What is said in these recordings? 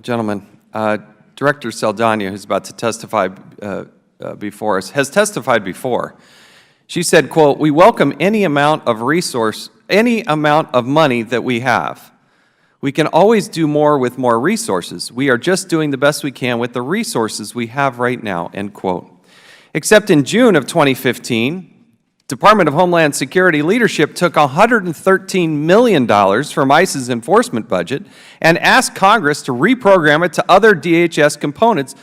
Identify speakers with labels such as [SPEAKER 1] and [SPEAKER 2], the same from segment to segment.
[SPEAKER 1] gentlemen. Director Saldana, who's about to testify before us, has testified before. She said, quote, "We welcome any amount of money that we have. We can always do more with more resources. We are just doing the best we can with the resources we have right now," end quote. Except in June of 2015, Department of Homeland Security leadership took $113 million from ICE's enforcement budget and asked Congress to reprogram it to other DHS components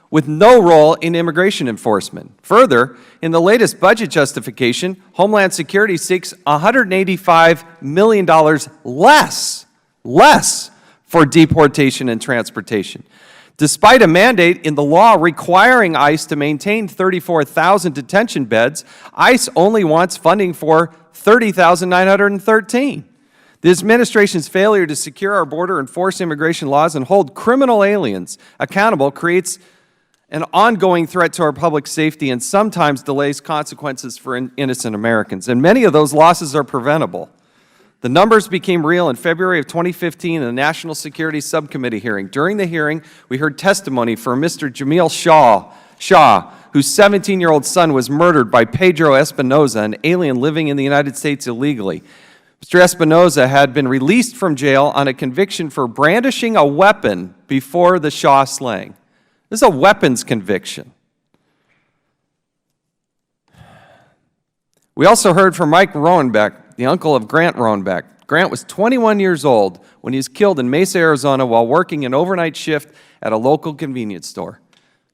[SPEAKER 1] with no role in immigration enforcement. Further, in the latest budget justification, Homeland Security seeks $185 million less for deportation and transportation. Despite a mandate in the law requiring ICE to maintain 34,000 detention beds, ICE only wants funding for 30,913. The administration's failure to secure our border, enforce immigration laws, and hold criminal aliens accountable creates an ongoing threat to our public safety and sometimes delays consequences for innocent Americans. And many of those losses are preventable. The numbers became real in February of 2015 in the National Security Subcommittee hearing. During the hearing, we heard testimony from Mr. Jamil Shah, whose 17-year-old son was murdered by Pedro Espinoza, an alien living in the United States illegally. Mr. Espinoza had been released from jail on a conviction for brandishing a weapon before the Shah slaying. This is a weapons conviction. We also heard from Mike Roenbeck, the uncle of Grant Roenbeck. Grant was 21 years old when he was killed in Mesa, Arizona while working an overnight shift at a local convenience store.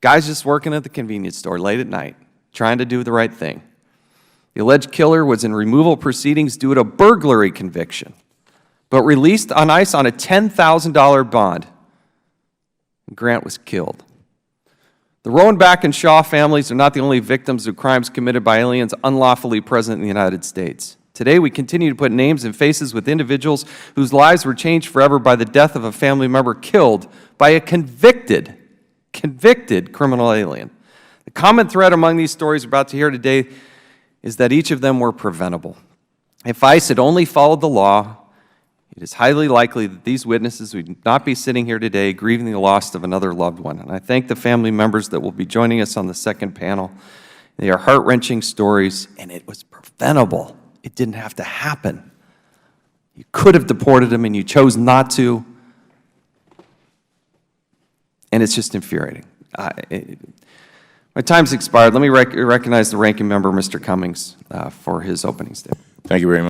[SPEAKER 1] Guys just working at the convenience store late at night, trying to do the right thing. The alleged killer was in removal proceedings due to a burglary conviction, but released on ICE on a $10,000 bond. Grant was killed. The Roenbeck and Shaw families are not the only victims of crimes committed by aliens unlawfully present in the United States. Today, we continue to put names and faces with individuals whose lives were changed forever by the death of a family member killed by a convicted criminal alien. The common thread among these stories we're about to hear today is that each of them were preventable. If ICE had only followed the law, it is highly likely that these witnesses would not be sitting here today grieving the loss of another loved one. And I thank the family members that will be joining us on the second panel. They are heart-wrenching stories, and it was preventable. It didn't have to happen. You could have deported them, and you chose not to. And it's just infuriating. My time's expired. Let me recognize the ranking member, Mr. Cummings, for his opening statement.
[SPEAKER 2] Thank you very much.